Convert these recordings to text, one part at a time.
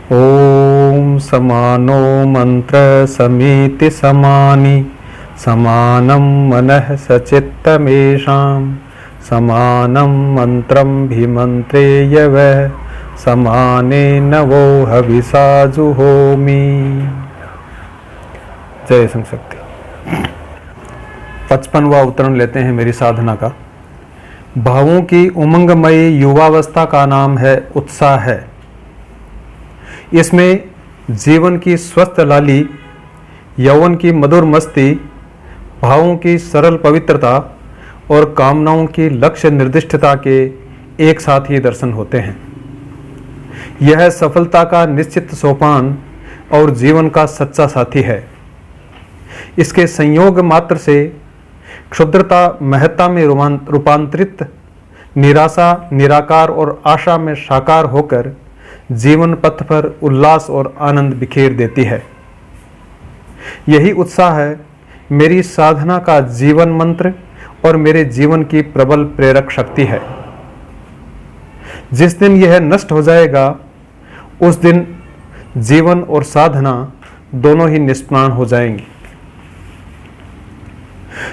ओम समानो मंत्र समीति समानि समानं मनः सचित्तमेषां समानं मंत्रं भिमंत्रेय वै समाने नवो हविषा जुहोमि। जय संशक्ति। 55वां अवतरण लेते हैं मेरी साधना का। भावों की उमंगमयी युवावस्था का नाम है उत्साह है। इसमें जीवन की स्वस्थ लाली, यौवन की मधुर मस्ती, भावों की सरल पवित्रता और कामनाओं की लक्ष्य निर्दिष्टता के एक साथ ही दर्शन होते हैं। यह सफलता का निश्चित सोपान और जीवन का सच्चा साथी है। इसके संयोग मात्र से क्षुद्रता महत्ता में रूपांतरित, निराशा निराकार और आशा में साकार होकर जीवन पथ पर उल्लास और आनंद बिखेर देती है। यही उत्साह है मेरी साधना का जीवन मंत्र और मेरे जीवन की प्रबल प्रेरक शक्ति है। जिस दिन यह नष्ट हो जाएगा उस दिन जीवन और साधना दोनों ही निष्प्राण हो जाएंगी।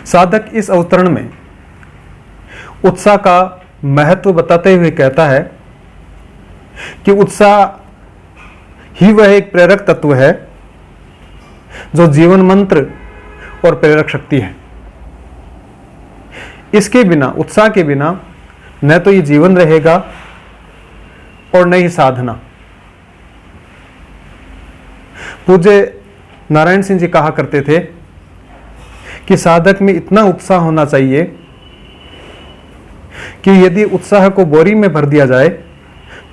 साधक इस अवतरण में उत्साह का महत्व बताते हुए कहता है कि उत्साह ही वह एक प्रेरक तत्व है जो जीवन मंत्र और प्रेरक शक्ति है। इसके बिना, उत्साह के बिना न तो ये जीवन रहेगा और न ही साधना। पूज्य नारायण सिंह जी कहा करते थे कि साधक में इतना उत्साह होना चाहिए कि यदि उत्साह को बोरी में भर दिया जाए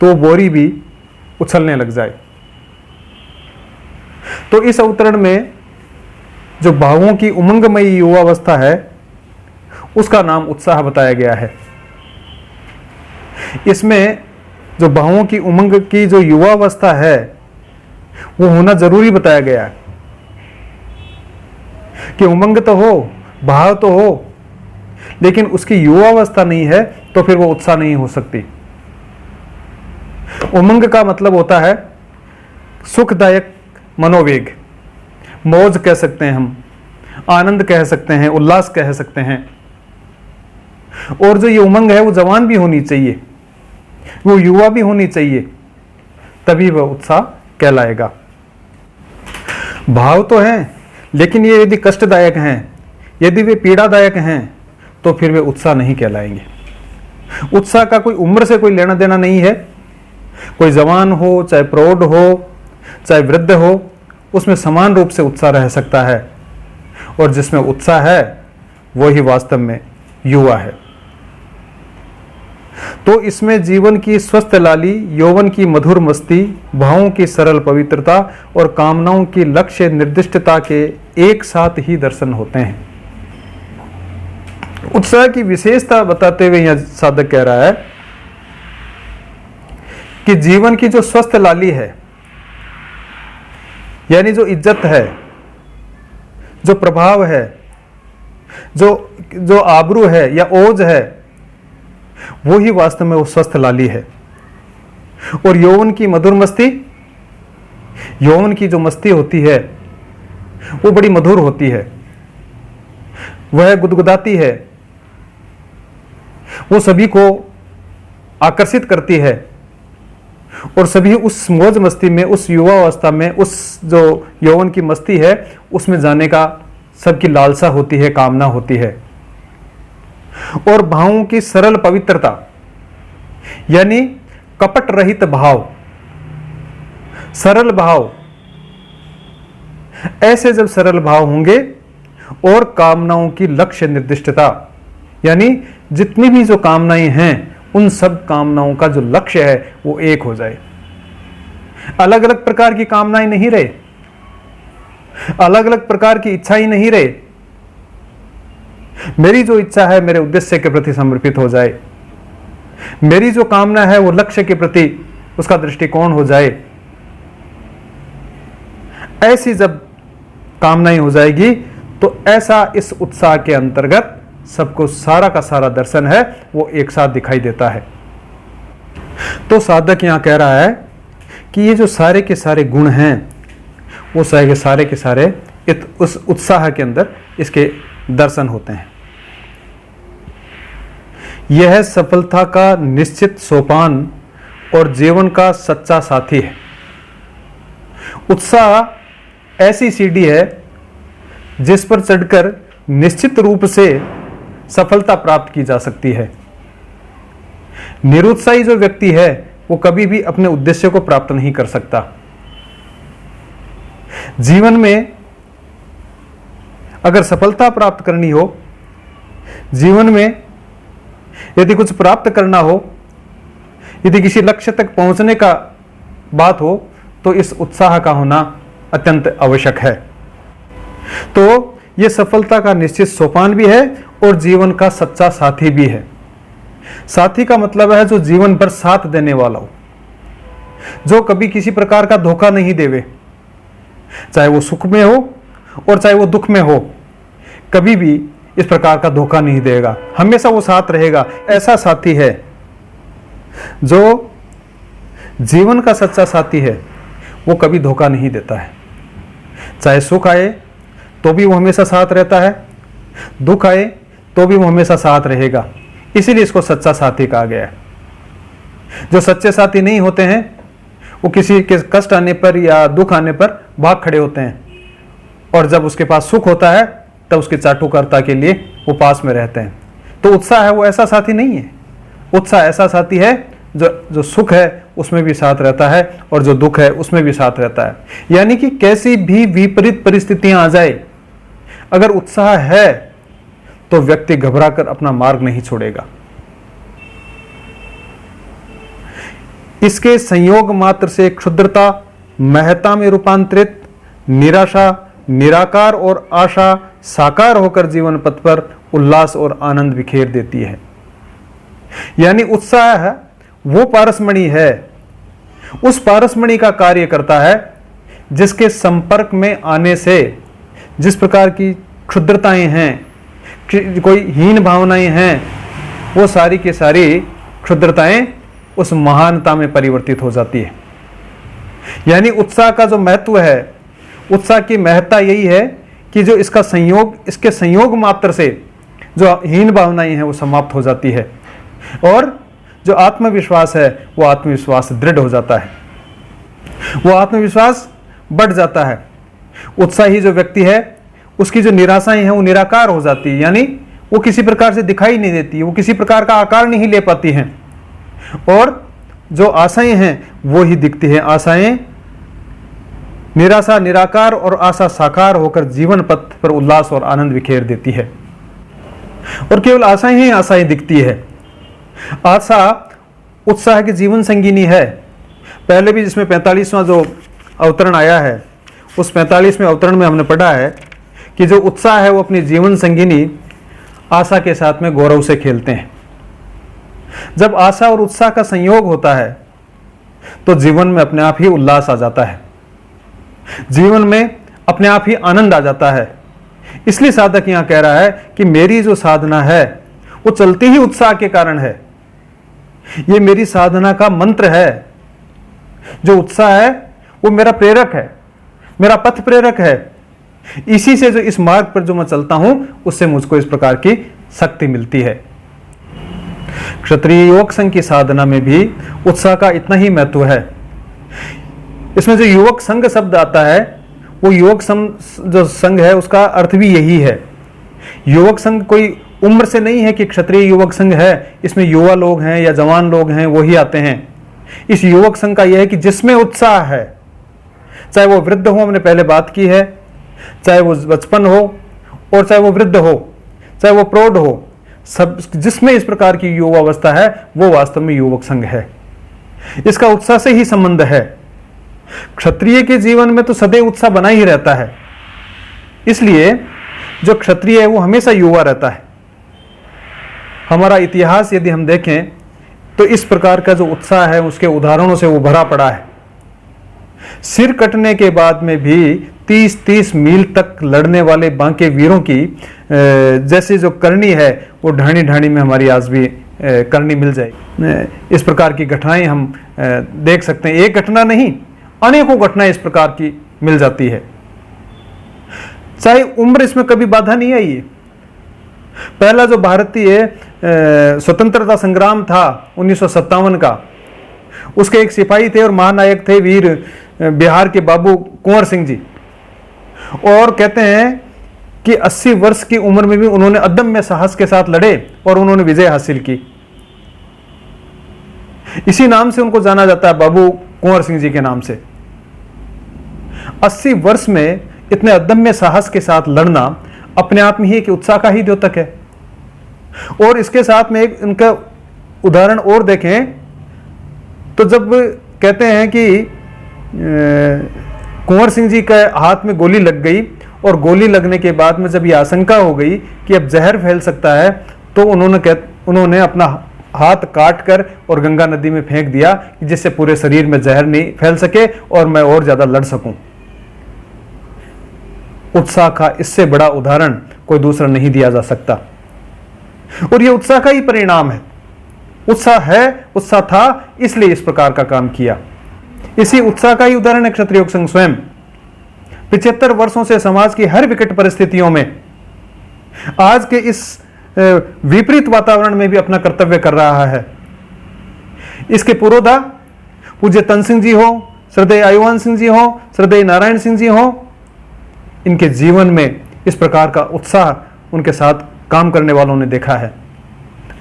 तो बोरी भी उछलने लग जाए। तो इस अवतरण में जो भावों की उमंगमयी युवावस्था है उसका नाम उत्साह बताया गया है। इसमें जो भावों की उमंग की जो युवावस्था है वो होना जरूरी बताया गया है कि उमंग तो हो, भाव तो हो, लेकिन उसकी युवावस्था नहीं है तो फिर वो उत्साह नहीं हो सकती। उमंग का मतलब होता है सुखदायक मनोवेग, मौज कह सकते हैं हम, आनंद कह सकते हैं, उल्लास कह सकते हैं। और जो ये उमंग है वो जवान भी होनी चाहिए, वो युवा भी होनी चाहिए, तभी वह उत्साह कहलाएगा। भाव तो हैं लेकिन ये यदि कष्टदायक हैं, यदि वे पीड़ादायक हैं तो फिर वे उत्साह नहीं कहलाएंगे। उत्साह का कोई उम्र से कोई लेना देना नहीं है। कोई जवान हो, चाहे प्रौढ़ हो, चाहे वृद्ध हो, उसमें समान रूप से उत्साह रह सकता है। और जिसमें उत्साह है वो ही वास्तव में युवा है। तो इसमें जीवन की स्वस्थ लाली, यौवन की मधुर मस्ती, भावों की सरल पवित्रता और कामनाओं की लक्ष्य निर्दिष्टता के एक साथ ही दर्शन होते हैं। उत्साह की विशेषता बताते हुए यह साधक कह रहा है कि जीवन की जो स्वस्थ लाली है, यानी जो इज्जत है, जो प्रभाव है, जो आबरू है या ओज है, वो ही वास्तव में वो स्वस्थ लाली है। और यौवन की मधुर मस्ती, यौवन की जो मस्ती होती है वो बड़ी मधुर होती है, वह गुदगुदाती है, वो सभी को आकर्षित करती है और सभी उस मौज मस्ती में, उस युवावस्था में, उस जो यौवन की मस्ती है उसमें जाने का सबकी लालसा होती है, कामना होती है। और भावों की सरल पवित्रता यानी कपट रहित भाव, सरल भाव, ऐसे जब सरल भाव होंगे और कामनाओं की लक्ष्य निर्दिष्टता यानी जितनी भी जो कामनाएं हैं उन सब कामनाओं का जो लक्ष्य है वो एक हो जाए। अलग अलग प्रकार की कामनाएं नहीं रहे, अलग अलग प्रकार की इच्छाएं नहीं रहे। मेरी जो इच्छा है मेरे उद्देश्य के प्रति समर्पित हो जाए, मेरी जो कामना है वो लक्ष्य के प्रति उसका दृष्टिकोण हो जाए। ऐसी जब कामनाएं हो जाएगी तो ऐसा इस उत्साह के अंतर्गत सबको सारा का सारा दर्शन है वो एक साथ दिखाई देता है। तो साधक यहां कह रहा है कि ये जो सारे के सारे गुण हैं वो सारे के सारे उस उत्साह के अंदर इसके दर्शन होते हैं। यह सफलता का निश्चित सोपान और जीवन का सच्चा साथी है। उत्साह ऐसी सीढ़ी है जिस पर चढ़कर निश्चित रूप से सफलता प्राप्त की जा सकती है। निरुत्साही जो व्यक्ति है वो कभी भी अपने उद्देश्य को प्राप्त नहीं कर सकता। जीवन में अगर सफलता प्राप्त करनी हो, जीवन में यदि कुछ प्राप्त करना हो, यदि किसी लक्ष्य तक पहुंचने का बात हो, तो इस उत्साह का होना अत्यंत आवश्यक है। तो यह सफलता का निश्चित सोपान भी है और जीवन का सच्चा साथी भी है। साथी का मतलब है जो जीवन भर साथ देने वाला हो, जो कभी किसी प्रकार का धोखा नहीं देवे, चाहे वो सुख में हो और चाहे वो दुख में हो, कभी भी इस प्रकार का धोखा नहीं देगा, हमेशा वो साथ रहेगा। ऐसा साथी है जो जीवन का सच्चा साथी है, वो कभी धोखा नहीं देता है। चाहे सुख आए तो भी वो हमेशा साथ रहता है, दुख आए तो भी वो हमेशा साथ रहेगा। इसीलिए इसको सच्चा साथी कहा गया है। जो सच्चे साथी नहीं होते हैं वो किसी के कष्ट आने पर या दुख आने पर भाग खड़े होते हैं, और जब उसके पास सुख होता है तब उसकी चाटुकारिता के लिए वो पास में रहते हैं। तो उत्साह है वो ऐसा साथी नहीं है। उत्साह ऐसा साथी है जो सुख है उसमें भी साथ रहता है और जो दुख है उसमें भी साथ रहता है। यानी कि कैसी भी विपरीत परिस्थितियां आ जाए, अगर उत्साह है तो व्यक्ति घबराकर अपना मार्ग नहीं छोड़ेगा। इसके संयोग मात्र से क्षुद्रता महत्ता में रूपांतरित, निराशा निराकार और आशा साकार होकर जीवन पथ पर उल्लास और आनंद बिखेर देती है। यानी उत्साह वो पारसमणि है, उस पारसमणि का कार्य करता है जिसके संपर्क में आने से जिस प्रकार की क्षुद्रताएं हैं, कोई हीन भावनाएं हैं, वो सारी की सारी क्षुद्रताएं उस महानता में परिवर्तित हो जाती है। यानी उत्साह का जो महत्व है, उत्साह की महत्ता यही है कि जो इसके संयोग मात्र से जो हीन भावनाएं हैं वो समाप्त हो जाती है, और जो आत्मविश्वास है वो आत्मविश्वास दृढ़ हो जाता है, वो आत्मविश्वास बढ़ जाता है। उत्साही जो व्यक्ति है उसकी जो निराशाएं हैं वो निराकार हो जाती है, यानी वो किसी प्रकार से दिखाई नहीं देती, वो किसी प्रकार का आकार नहीं ले पाती हैं, और जो आशाएं हैं वो ही दिखती हैं। आशाएं निराशा निराकार और आशा साकार होकर जीवन पथ पर उल्लास और आनंद बिखेर देती है, और केवल आशाएं ही आशाएं दिखती है। आशा उत्साह की जीवन संगिनी है। पहले भी जिसमें 45वां जो अवतरण आया है, उस 45वें अवतरण में हमने पढ़ा है कि जो उत्साह है वो अपनी जीवन संगिनी आशा के साथ में गौरव से खेलते हैं। जब आशा और उत्साह का संयोग होता है तो जीवन में अपने आप ही उल्लास आ जाता है, जीवन में अपने आप ही आनंद आ जाता है। इसलिए साधक यहां कह रहा है कि मेरी जो साधना है वो चलती ही उत्साह के कारण है। ये मेरी साधना का मंत्र है। जो उत्साह है वो मेरा प्रेरक है, मेरा पथ प्रेरक है। इसी से जो इस मार्ग पर जो मैं चलता हूं उससे मुझको इस प्रकार की शक्ति मिलती है। क्षत्रिय योग संघ की साधना में भी उत्साह का इतना ही महत्व है। इसमें जो युवक संघ शब्द आता है वो युवक जो संघ है उसका अर्थ भी यही है। युवक संघ कोई उम्र से नहीं है कि क्षत्रिय युवक संघ है, इसमें युवा लोग हैं या जवान लोग हैं वही आते हैं। इस युवक संघ का यह है कि जिसमें उत्साह है, चाहे वो वृद्ध हो, हमने पहले बात की है, चाहे वो बचपन हो और चाहे वो वृद्ध हो, चाहे वो प्रौढ़ हो, सब जिसमें इस प्रकार की युवावस्था है वो वास्तव में युवक संघ है। इसका उत्साह से ही संबंध है। क्षत्रिय के जीवन में तो सदैव उत्साह बना ही रहता है, इसलिए जो क्षत्रिय है वो हमेशा युवा रहता है। हमारा इतिहास यदि हम देखें तो इस प्रकार का जो उत्साह है उसके उदाहरणों से वो भरा पड़ा है। सिर कटने के बाद में भी 30-30 मील तक लड़ने वाले बांके वीरों की जैसे जो करनी है वो ढाणी ढाणी में हमारी आज भी करनी मिल जाए। इस प्रकार की घटनाएं हम देख सकते हैं। एक घटना नहीं, अनेकों घटनाएं इस प्रकार की मिल जाती है। चाहे उम्र इसमें कभी बाधा नहीं आई है। पहला जो भारतीय स्वतंत्रता संग्राम था 1957 का, उसके एक सिपाही थे और महानायक थे वीर बिहार के बाबू कुंवर सिंह जी। और कहते हैं कि 80 वर्ष की उम्र में भी उन्होंने अदम्य साहस के साथ लड़े और उन्होंने विजय हासिल की। इसी नाम से उनको जाना जाता है, बाबू कुंवर सिंह जी के नाम से। 80 वर्ष में इतने अदम्य साहस के साथ लड़ना अपने आप में ही एक उत्साह का ही द्योतक है। और इसके साथ में एक इनका उदाहरण और देखें तो जब कहते हैं कि कुंवर सिंह जी के हाथ में गोली लग गई और गोली लगने के बाद में जब ये आशंका हो गई कि अब जहर फैल सकता है, तो उन्होंने अपना हाथ काट कर और गंगा नदी में फेंक दिया जिससे पूरे शरीर में जहर नहीं फैल सके और मैं और ज्यादा लड़ सकूं। उत्साह का इससे बड़ा उदाहरण कोई दूसरा नहीं दिया जा सकता। और यह उत्साह का ही परिणाम है। उत्साह था, इसलिए इस प्रकार का काम किया। इसी उत्साह का ही उदाहरण है क्षत्रिय योग संघ स्वयं। 75 वर्षों से समाज की हर विकट परिस्थितियों में, आज के इस विपरीत वातावरण में भी अपना कर्तव्य कर रहा है। इसके पुरोधा पूज्य तन सिंह जी हो, श्रद्धेय आयुवान सिंह जी हो, श्रद्धेय नारायण सिंह जी हो, इनके जीवन में इस प्रकार का उत्साह उनके साथ काम करने वालों ने देखा है।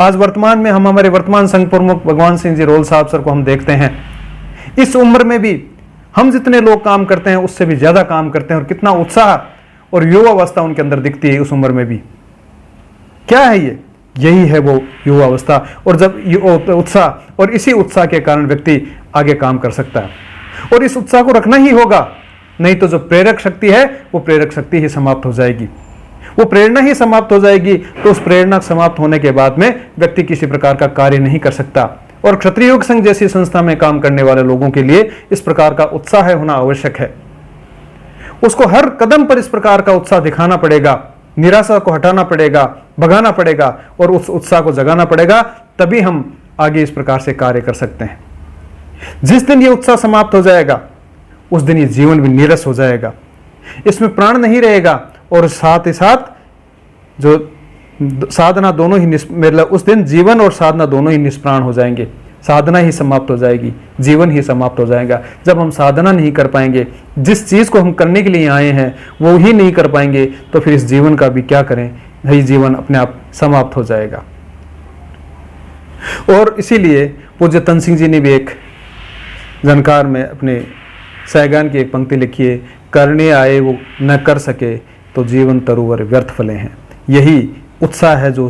आज वर्तमान में हम हमारे वर्तमान संघ प्रमुख भगवान सिंह जी रोल साहब सर को हम देखते हैं, इस उम्र में भी हम जितने लोग काम करते हैं उससे भी ज्यादा काम करते हैं और कितना उत्साह और युवावस्था उनके अंदर दिखती है उस उम्र में भी। क्या है ये? यही है वो युवावस्था। और जब उत्साह, और इसी उत्साह के कारण व्यक्ति आगे काम कर सकता है। और इस उत्साह को रखना ही होगा, नहीं तो जो प्रेरक शक्ति है वो प्रेरक शक्ति ही समाप्त हो जाएगी, वो प्रेरणा ही समाप्त हो जाएगी। तो उस प्रेरणा समाप्त होने के बाद में व्यक्ति किसी प्रकार का कार्य नहीं कर सकता। और क्षत्रिय योग संघ जैसी संस्था में काम करने वाले लोगों के लिए इस प्रकार का उत्साह होना आवश्यक है। उसको हर कदम पर इस प्रकार का उत्साह दिखाना पड़ेगा, निराशा को हटाना पड़ेगा, भगाना पड़ेगा और उस उत्साह को जगाना पड़ेगा, तभी हम आगे इस प्रकार से कार्य कर सकते हैं। जिस दिन ये उत्साह समाप्त हो जाएगा उस दिन ये जीवन भी नीरस हो जाएगा, इसमें प्राण नहीं रहेगा। और साथ ही साथ जो साधना दोनों ही मतलब उस दिन जीवन और साधना दोनों ही निष्प्राण हो जाएंगे। साधना ही समाप्त हो जाएगी, जीवन ही समाप्त हो जाएगा। जब हम साधना नहीं कर पाएंगे, जिस चीज को हम करने के लिए आए हैं वो ही नहीं कर पाएंगे, तो फिर इस जीवन का भी क्या करें? यही जीवन अपने आप समाप्त हो जाएगा। और इसीलिए पूज्य तन सिंह जी ने भी एक जानकार में अपने सैगान की एक पंक्ति लिखी है, करने आए वो न कर सके तो जीवन तरुवर व्यर्थ फले हैं। यही उत्साह है जो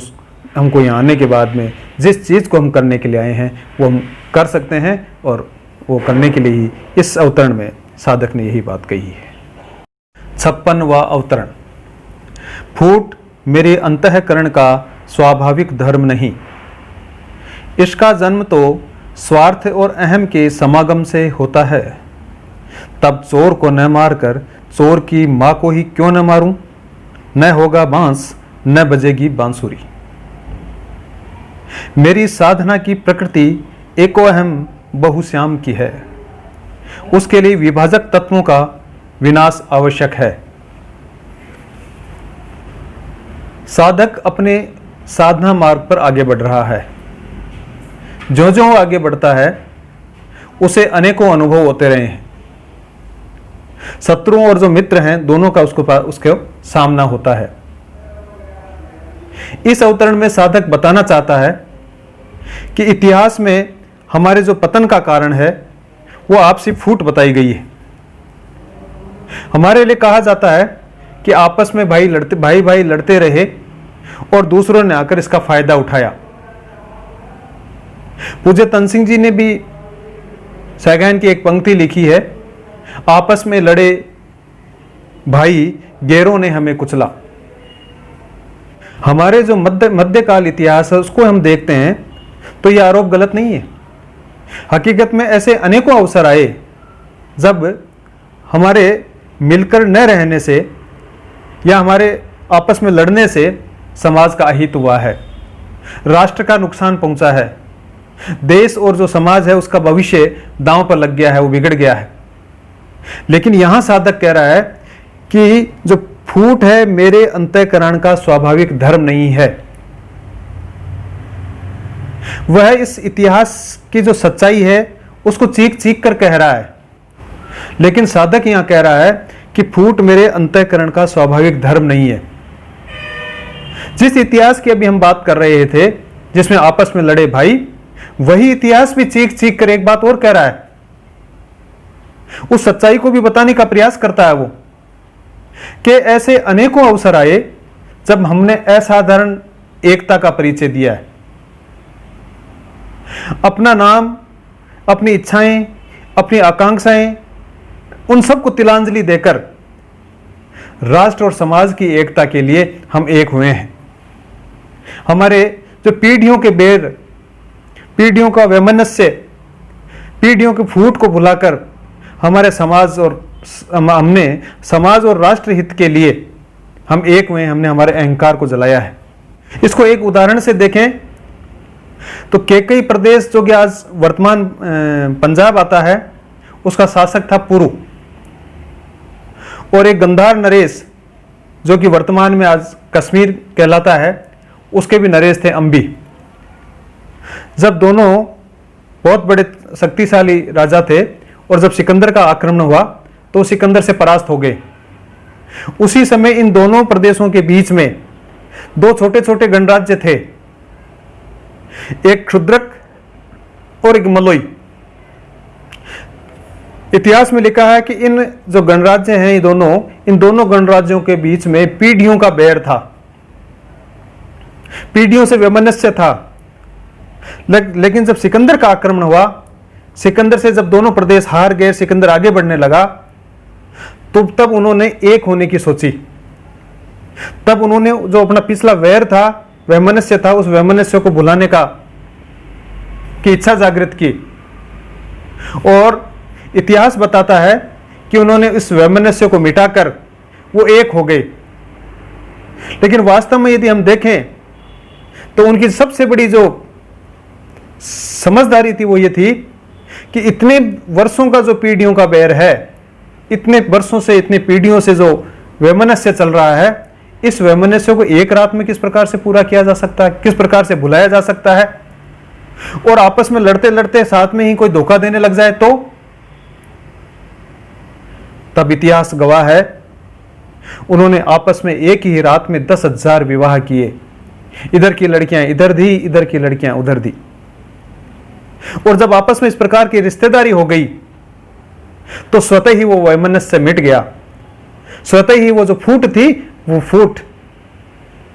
हमको यहाँ आने के बाद में जिस चीज़ को हम करने के लिए आए हैं वो हम कर सकते हैं। और वो करने के लिए ही इस अवतरण में साधक ने यही बात कही है। 56वां अवतरण। फूट मेरे अंतःकरण का स्वाभाविक धर्म नहीं, इसका जन्म तो स्वार्थ और अहम के समागम से होता है। तब चोर को न मारकर चोर की माँ को ही क्यों न मारूं? न होगा बांस न बजेगी बांसुरी। मेरी साधना की प्रकृति एको अहम बहुश्याम की है, उसके लिए विभाजक तत्वों का विनाश आवश्यक है। साधक अपने साधना मार्ग पर आगे बढ़ रहा है। जो जो आगे बढ़ता है उसे अनेकों अनुभव होते रहे हैं। शत्रुओं और जो मित्र हैं दोनों का उसके सामना होता है। इस अवतरण में साधक बताना चाहता है कि इतिहास में हमारे जो पतन का कारण है वो आपसी फूट बताई गई है। हमारे लिए कहा जाता है कि आपस में भाई लड़ते रहे और दूसरों ने आकर इसका फायदा उठाया। पूज्य तन सिंह जी ने भी सैगान की एक पंक्ति लिखी है, आपस में लड़े भाई गैरों ने हमें कुचला। हमारे जो मध्यकाल इतिहास है उसको हम देखते हैं तो यह आरोप गलत नहीं है। हकीकत में ऐसे अनेकों अवसर आए जब हमारे मिलकर न रहने से या हमारे आपस में लड़ने से समाज का अहित हुआ है, राष्ट्र का नुकसान पहुंचा है, देश और जो समाज है उसका भविष्य दांव पर लग गया है, वो बिगड़ गया है। लेकिन यहां साधक कह रहा है कि जो फूट है मेरे अंतःकरण का स्वाभाविक धर्म नहीं है। वह इस इतिहास की जो सच्चाई है उसको चीख चीख कर कह रहा है। लेकिन साधक यहां कह रहा है कि फूट मेरे अंतःकरण का स्वाभाविक धर्म नहीं है। जिस इतिहास की अभी हम बात कर रहे थे, जिसमें आपस में लड़े भाई, वही इतिहास भी चीख चीख कर एक बात और कह रहा है। उस सच्चाई को भी बताने का प्रयास करता है वो, कि ऐसे अनेकों अवसर आए जब हमने असाधारण एकता का परिचय दिया है। अपना नाम, अपनी इच्छाएं, अपनी आकांक्षाएं, उन सबको तिलांजलि देकर राष्ट्र और समाज की एकता के लिए हम एक हुए हैं। हमारे जो पीढ़ियों के बेर, पीढ़ियों का वैमनस्य, पीढ़ियों के फूट को भुलाकर हमारे समाज और हमने समाज और राष्ट्र हित के लिए हम एक हुए, हमने हमारे अहंकार को जलाया है। इसको एक उदाहरण से देखें तो कैकेयी प्रदेश जो कि आज वर्तमान पंजाब आता है, उसका शासक था पुरु, और एक गंधार नरेश जो कि वर्तमान में आज कश्मीर कहलाता है, उसके भी नरेश थे अंबी। जब दोनों बहुत बड़े शक्तिशाली राजा थे और जब सिकंदर का आक्रमण हुआ तो सिकंदर से परास्त हो गए। उसी समय इन दोनों प्रदेशों के बीच में दो छोटे छोटे गणराज्य थे, एक क्षुद्रक और एक मलोई। इतिहास में लिखा है कि इन जो गणराज्य हैं, इन दोनों गणराज्यों के बीच में पीढ़ियों का बैर था, पीढ़ियों से वैमनस्य था। लेकिन जब सिकंदर का आक्रमण हुआ, सिकंदर से जब दोनों प्रदेश हार गए, सिकंदर आगे बढ़ने लगा, तो तब उन्होंने एक होने की सोची। तब उन्होंने जो अपना पिछला वैर था, वैमनस्य था, उस वैमनस्य को भुलाने की इच्छा जागृत की। और इतिहास बताता है कि उन्होंने इस वैमनस्य को मिटाकर वो एक हो गए। लेकिन वास्तव में यदि हम देखें तो उनकी सबसे बड़ी जो समझदारी थी वो ये थी कि इतने वर्षों का जो पीढ़ियों का बैर है, इतने वर्षों से, इतनी पीढ़ियों से जो वैमनस्य चल रहा है, इस वैमनस्य को एक रात में किस प्रकार से पूरा किया जा सकता है, किस प्रकार से भुलाया जा सकता है। और आपस में लड़ते लड़ते साथ में ही कोई धोखा देने लग जाए तो तब इतिहास गवाह है, उन्होंने आपस में एक ही रात में 10,000 विवाह किए। इधर की लड़कियां इधर दी, इधर की लड़कियां उधर दी। और जब आपस में इस प्रकार की रिश्तेदारी हो गई तो स्वतः ही वो वैमनस्य मिट गया। स्वतः ही वो जो फूट थी, वो फूट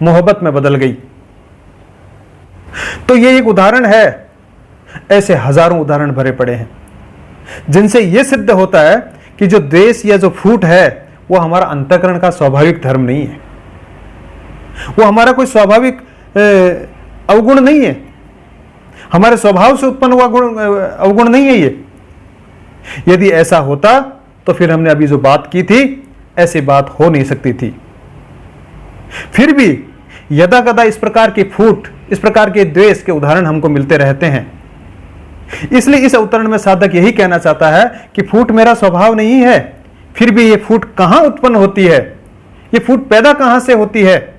मोहब्बत में बदल गई। तो ये एक उदाहरण है, ऐसे हजारों उदाहरण भरे पड़े हैं जिनसे यह सिद्ध होता है कि जो द्वेष या जो फूट है वो हमारा अंतःकरण का स्वाभाविक धर्म नहीं है, वो हमारा कोई स्वाभाविक अवगुण नहीं है, हमारे स्वभाव से उत्पन्न हुआ अवगुण नहीं है ये। यदि ऐसा होता तो फिर हमने अभी जो बात की थी, ऐसी बात हो नहीं सकती थी। फिर भी यदा कदा इस प्रकार की फूट, इस प्रकार के द्वेष के उदाहरण हमको मिलते रहते हैं। इसलिए इस अवतरण में साधक यही कहना चाहता है कि फूट मेरा स्वभाव नहीं है। फिर भी ये फूट कहां उत्पन्न होती है, ये फूट पैदा कहां से होती है,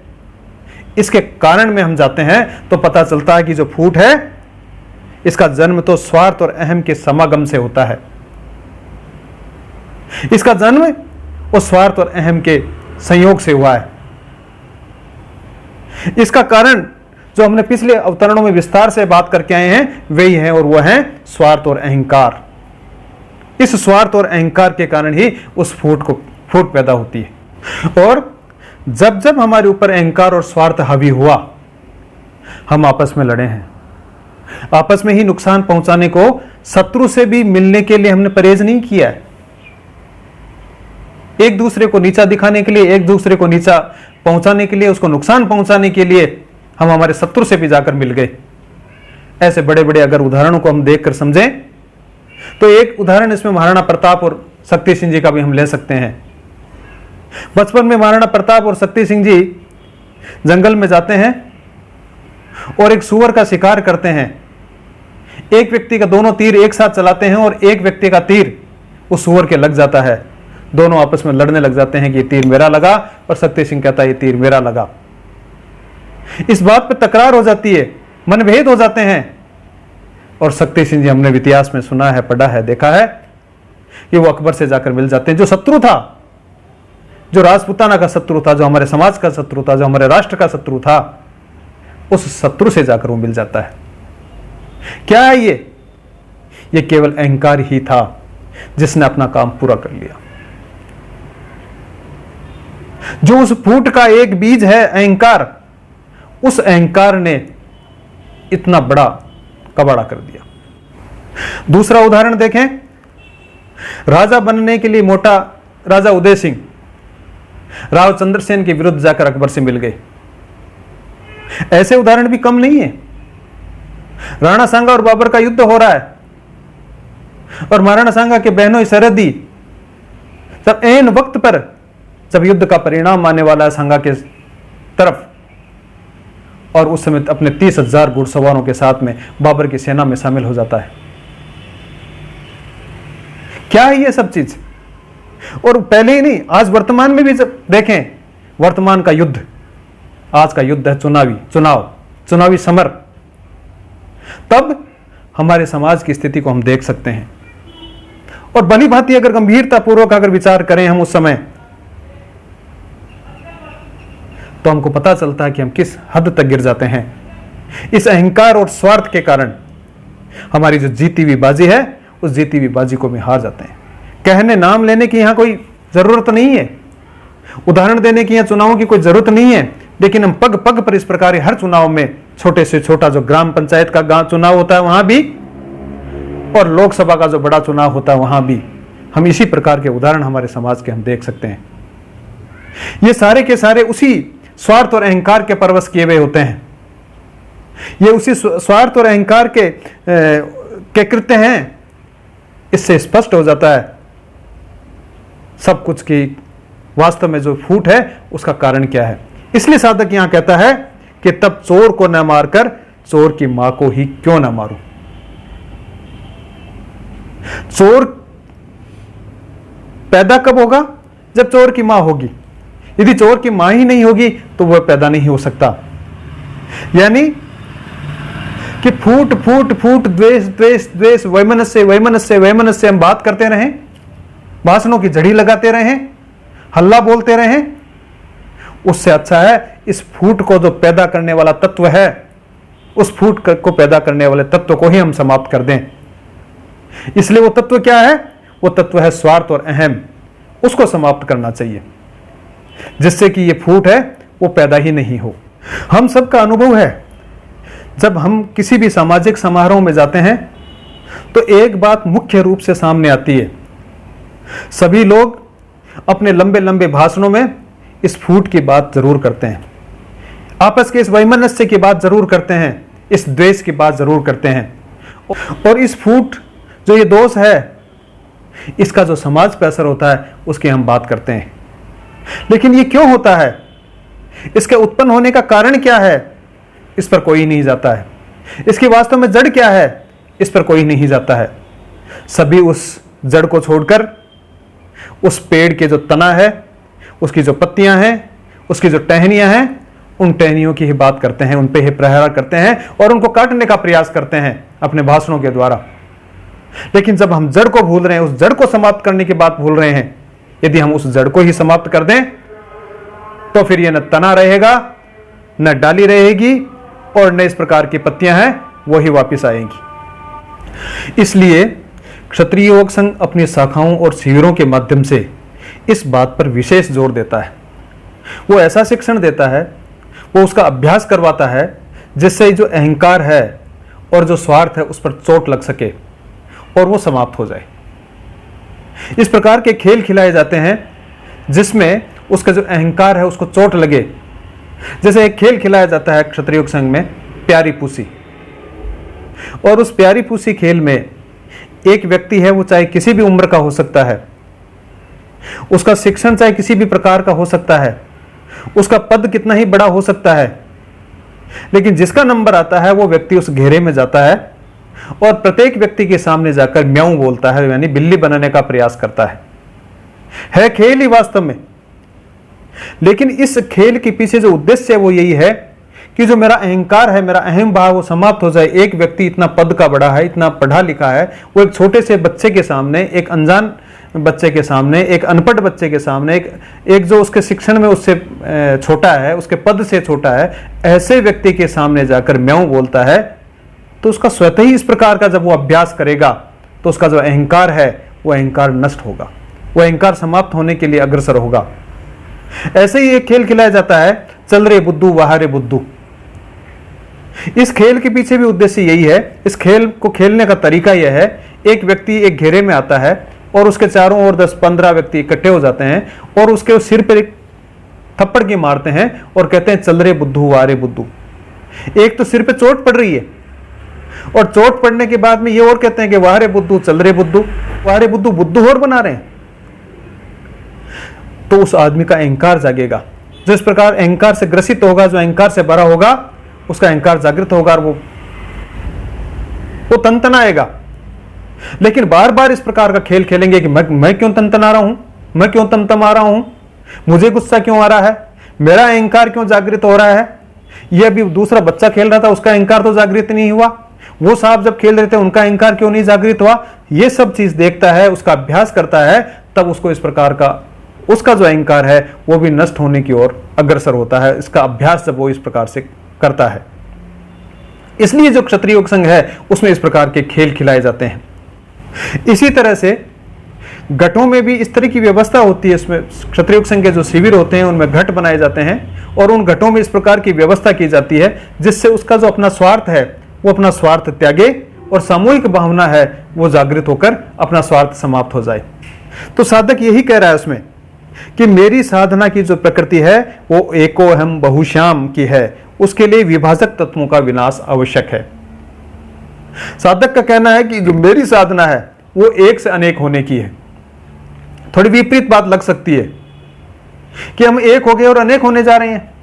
इसके कारण में हम जाते हैं तो पता चलता है कि जो फूट है, इसका जन्म तो स्वार्थ और अहम के समागम से होता है। इसका जन्म और स्वार्थ और अहम के संयोग से हुआ है। इसका कारण जो हमने पिछले अवतरणों में विस्तार से बात करके आए हैं, वही है, और वह है स्वार्थ और अहंकार। इस स्वार्थ और अहंकार के कारण ही उस फूट पैदा होती है। और जब जब हमारे ऊपर अहंकार और स्वार्थ हावी हुआ, हम आपस में लड़े हैं। आपस में ही नुकसान पहुंचाने को, शत्रु से भी मिलने के लिए हमने परहेज नहीं किया है। एक दूसरे को नीचा दिखाने के लिए, एक दूसरे को नीचा पहुंचाने के लिए, उसको नुकसान पहुंचाने के लिए हम हमारे शत्रु से भी जाकर मिल गए। ऐसे बड़े बड़े अगर उदाहरणों को हम देखकर समझें तो एक उदाहरण इसमें महाराणा प्रताप और शक्ति सिंह जी का भी हम ले सकते हैं। बचपन में महाराणा प्रताप और शक्ति सिंह जी जंगल में जाते हैं और एक सूअर का शिकार करते हैं। एक व्यक्ति का दोनों तीर एक साथ चलाते हैं और एक व्यक्ति का तीर उस सूअर के लग जाता है। दोनों आपस में लड़ने लग जाते हैं कि ये तीर मेरा लगा, और शक्ति सिंह कहता है ये तीर मेरा लगा। इस बात पर तकरार हो जाती है, मनभेद हो जाते हैं। और शक्ति सिंह जी, हमने इतिहास में सुना है, पढ़ा है, देखा है कि वो अकबर से जाकर मिल जाते हैं। जो शत्रु था, जो राजपूताना का शत्रु था, जो हमारे समाज का शत्रु था, जो हमारे राष्ट्र का शत्रु था, उस शत्रु से जाकर वो मिल जाता है। क्या है ये केवल अहंकार ही था जिसने अपना काम पूरा कर लिया। जो उस फूट का एक बीज है अहंकार, उस अहंकार ने इतना बड़ा कबाड़ा कर दिया। दूसरा उदाहरण देखें, राजा बनने के लिए मोटा राजा उदय सिंह राव चंद्रसेन के विरुद्ध जाकर अकबर से मिल गए। ऐसे उदाहरण भी कम नहीं है। राणा सांगा और बाबर का युद्ध हो रहा है, और महाराणा सांगा के बहनों सरहदी, तब ऐन वक्त पर जब युद्ध का परिणाम आने वाला है सांगा के तरफ, और उस समय अपने 30,000 घुड़सवारों के साथ में बाबर की सेना में शामिल हो जाता है। क्या है ये सब चीज? और पहले ही नहीं, आज वर्तमान में भी जब देखें, वर्तमान का युद्ध, आज का युद्ध है चुनावी समर। तब हमारे समाज की स्थिति को हम देख सकते हैं। और भली भांति अगर गंभीरता पूर्वक अगर विचार करें हम उस समय, तो हमको पता चलता है कि हम किस हद तक गिर जाते हैं। इस अहंकार और स्वार्थ के कारण हमारी जो जीती हुई बाजी है, उस जीती हुई बाजी को भी हार जाते हैं। कहने नाम लेने की यहां कोई जरूरत नहीं है, उदाहरण देने की यहां चुनावों की कोई जरूरत नहीं है, लेकिन हम पग पग पर इस प्रकार हर चुनाव में, छोटे से छोटा जो ग्राम पंचायत का गांव चुनाव होता है वहां भी, और लोकसभा का जो बड़ा चुनाव होता है वहां भी, हम इसी प्रकार के उदाहरण हमारे समाज के हम देख सकते हैं। ये सारे के सारे उसी स्वार्थ और अहंकार के परवश किए हुए होते हैं। ये उसी स्वार्थ और अहंकार के कृत्य हैं। इससे स्पष्ट हो जाता है सब कुछ की वास्तव में जो फूट है उसका कारण क्या है। इसलिए साधक यहां कहता है कि तब चोर को न मारकर चोर की मां को ही क्यों न मारूं। चोर पैदा कब होगा? जब चोर की मां होगी। यदि चोर की मां ही नहीं होगी तो वह पैदा नहीं हो सकता। यानी कि फूट फूट फूट, द्वेष द्वेष द्वेष, वैमनस्य वैमनस्य वैमनस्य हम बात करते रहें, भाषणों की झड़ी लगाते रहें, हल्ला बोलते रहें, उससे अच्छा है इस फूट को जो पैदा करने वाला तत्व है, उस फूट को पैदा करने वाले तत्व को ही हम समाप्त कर दें। इसलिए वो तत्व क्या है? वो तत्व है स्वार्थ और अहम। उसको समाप्त करना चाहिए, जिससे कि ये फूट है वो पैदा ही नहीं हो। हम सबका अनुभव है, जब हम किसी भी सामाजिक समारोह में जाते हैं तो एक बात मुख्य रूप से सामने आती है। सभी लोग अपने लंबे लंबे भाषणों में इस फूट की बात जरूर करते हैं, आपस के इस वैमनस्य की बात जरूर करते हैं, इस द्वेष की बात जरूर करते हैं, और इस फूट जो ये दोष है इसका जो समाज पर असर होता है उसकी हम बात करते हैं। लेकिन ये क्यों होता है? इसके उत्पन्न होने का कारण क्या है? इस पर कोई नहीं जाता है। इसकी वास्तव में जड़ क्या है? इस पर कोई नहीं जाता है। सभी उस जड़ को छोड़कर उस पेड़ के जो तना है, उसकी जो पत्तियां हैं, उसकी जो टहनियां हैं, उन टहनियों की ही बात करते हैं, उन पे ही प्रहार करते हैं और उनको काटने का प्रयास करते हैं अपने भाषणों के द्वारा। लेकिन जब हम जड़ को भूल रहे हैं, उस जड़ को समाप्त करने की बात भूल रहे हैं, यदि हम उस जड़ को ही समाप्त कर दें तो फिर यह न तना रहेगा, न डाली रहेगी, और न इस प्रकार की पत्तियां हैं वो ही वापिस आएंगी। इसलिए क्षत्रिय योग संघ अपनी शाखाओं और शिविरों के माध्यम से इस बात पर विशेष जोर देता है। वो ऐसा शिक्षण देता है, वो उसका अभ्यास करवाता है, जिससे जो अहंकार है और जो स्वार्थ है उस पर चोट लग सके और वो समाप्त हो जाए। इस प्रकार के खेल खिलाए जाते हैं जिसमें उसका जो अहंकार है उसको चोट लगे। जैसे एक खेल खिलाया जाता है क्षत्रिय योग संघ में, प्यारी पूसी, और उस प्यारी पूसी खेल में एक व्यक्ति है, वो चाहे किसी भी उम्र का हो सकता है, उसका शिक्षण चाहे किसी भी प्रकार का हो सकता है, उसका पद कितना ही बड़ा हो सकता है, लेकिन जिसका नंबर आता है वो व्यक्ति उस घेरे में जाता है और प्रत्येक व्यक्ति के सामने जाकर म्याऊं बोलता है, यानी बिल्ली बनाने का प्रयास करता है खेल ही वास्तव में। लेकिन इस खेल के पीछे जो उद्देश्य है वो यही है कि जो मेरा अहंकार है, मेरा अहम भाव, वो समाप्त हो जाए। एक व्यक्ति इतना पद का बड़ा है, इतना पढ़ा लिखा है, वो एक छोटे से बच्चे के सामने, एक अनजान बच्चे के सामने, एक अनपढ़ बच्चे के सामने, एक जो उसके शिक्षण में उससे छोटा है, उसके पद से छोटा है, ऐसे व्यक्ति के सामने जाकर म्याऊं बोलता है, तो उसका स्वतः ही इस प्रकार का जब वो अभ्यास करेगा तो उसका जो अहंकार है वो अहंकार नष्ट होगा, वो अहंकार समाप्त होने के लिए अग्रसर होगा। ऐसे ही एक खेल खिलाया जाता है, चल रे बुद्धू वाह रे बुद्धू। इस खेल के पीछे भी उद्देश्य यही है। इस खेल को खेलने का तरीका यह है, एक व्यक्ति एक घेरे में आता है और उसके चारों ओर 10-15 व्यक्ति इकट्ठे हो जाते हैं और उसके सिर पर एक थप्पड़ की मारते हैं और कहते हैं चल रे बुद्धू वाह रे बुद्धू। एक तो सिर पे चोट पड़ रही है और चोट पड़ने के बाद में ये और कहते हैं कि वाह रे बुद्धू, चल रे बुद्धू, वाह रे बुद्धू, बुद्धू और बना रहे हैं। तो उस आदमी का अहंकार जागेगा। जिस प्रकार अहंकार से ग्रसित होगा, जो अहंकार से भरा होगा, उसका अहंकार जागृत होगा और वो तनतनाएगा। लेकिन बार बार इस प्रकार का खेल खेलेंगे कि मैं क्यों तनतना रहा हूं, मैं क्यों तमतमा रहा हूं, मुझे गुस्सा क्यों आ रहा है, मेरा अहंकार क्यों जागृत हो रहा है। यह अभी दूसरा बच्चा खेल रहा था, उसका अहंकार तो जागृत नहीं हुआ, वो साहब जब खेल रहे थे उनका अहंकार क्यों नहीं जागृत हुआ। ये सब चीज देखता है, उसका अभ्यास करता है, तब उसको इस प्रकार का उसका जो अहंकार है वो भी नष्ट होने की ओर अग्रसर होता है। इसका अभ्यास जब वो इस प्रकार से करता है, इसलिए जो क्षत्रिय योग संघ है उसमें इस प्रकार के खेल खिलाए जाते हैं। इसी तरह से घटों में भी इस तरह की व्यवस्था होती है। इसमें क्षत्रिय योग संघ के जो शिविर होते हैं उनमें घट बनाए जाते हैं और उन घटों में इस प्रकार की व्यवस्था की जाती है जिससे उसका जो अपना स्वार्थ है वो अपना स्वार्थ त्यागे और सामूहिक भावना है वो जागृत होकर अपना स्वार्थ समाप्त हो जाए। तो साधक यही कह रहा है उसमें कि मेरी साधना की जो प्रकृति है वो एको हम बहुश्याम की है, उसके लिए विभाजक तत्वों का विनाश आवश्यक है। साधक का कहना है कि जो मेरी साधना है वो एक से अनेक होने की है। थोड़ी विपरीत बात लग सकती है कि हम एक हो गए और अनेक होने जा रहे हैं,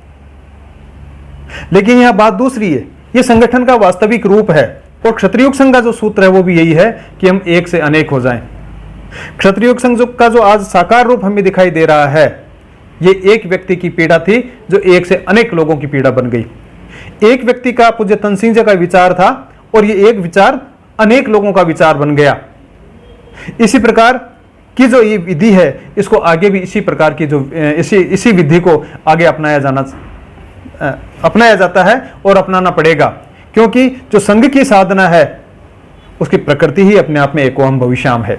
लेकिन यह बात दूसरी है। यह संगठन का वास्तविक रूप है और क्षत्रिय योग संघ का जो सूत्र है वो भी यही है कि हम एक से अनेक हो जाएं। क्षत्रिय योग संघ का जो आज साकार रूप हमें दिखाई दे रहा है, ये एक व्यक्ति की पीड़ा थी जो एक से अनेक लोगों की पीड़ा बन गई। एक व्यक्ति का, पूज्य तनसिंह जी का विचार था और ये एक विचार अनेक लोगों का विचार बन गया। इसी प्रकार की जो ये विधि है इसको आगे भी इसी प्रकार की जो इसी विधि को आगे अपनाया जाता है और अपनाना पड़ेगा, क्योंकि जो संघ की साधना है उसकी प्रकृति ही अपने आप में एकोहम भविष्याम है।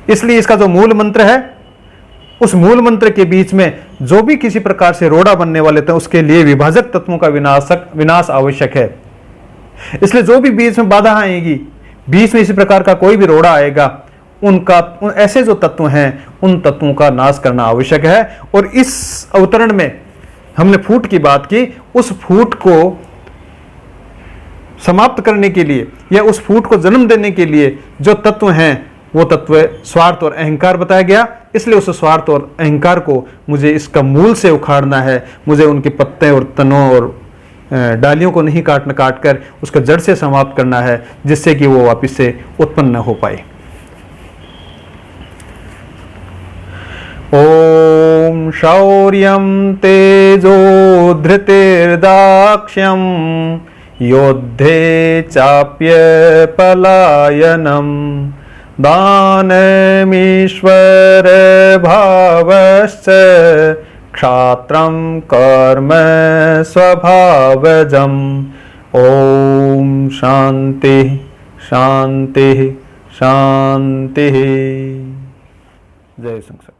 इसलिए इसका जो मूल मंत्र है, उस मूल मंत्र के बीच में जो भी किसी प्रकार से रोड़ा बनने वाले थे उसके लिए विभाजक तत्वों का विनाश आवश्यक है। इसलिए जो भी बीच में बाधा आएगी, बीच में इसी प्रकार का कोई भी रोड़ा आएगा, ऐसे जो तत्व हैं उन तत्वों का नाश करना आवश्यक है। और इस अवतरण में हमने फूट की बात की, उस फूट को समाप्त करने के लिए या उस फूट को जन्म देने के लिए जो तत्व हैं वो तत्व स्वार्थ और अहंकार बताया गया। इसलिए उस स्वार्थ और अहंकार को मुझे इसका मूल से उखाड़ना है। मुझे उनके पत्ते और तनों और डालियों को नहीं काट कर उसका जड़ से समाप्त करना है, जिससे कि वो वापस से उत्पन्न न हो पाए। ओम शौर्यं तेजो धृतिर्दाक्ष्यं योद्धे चाप्य पलायनम दानमीश्वर भावश्च क्षात्रं कर्म स्वभावजम्। ओम शांति शांति शांति। जय संसार।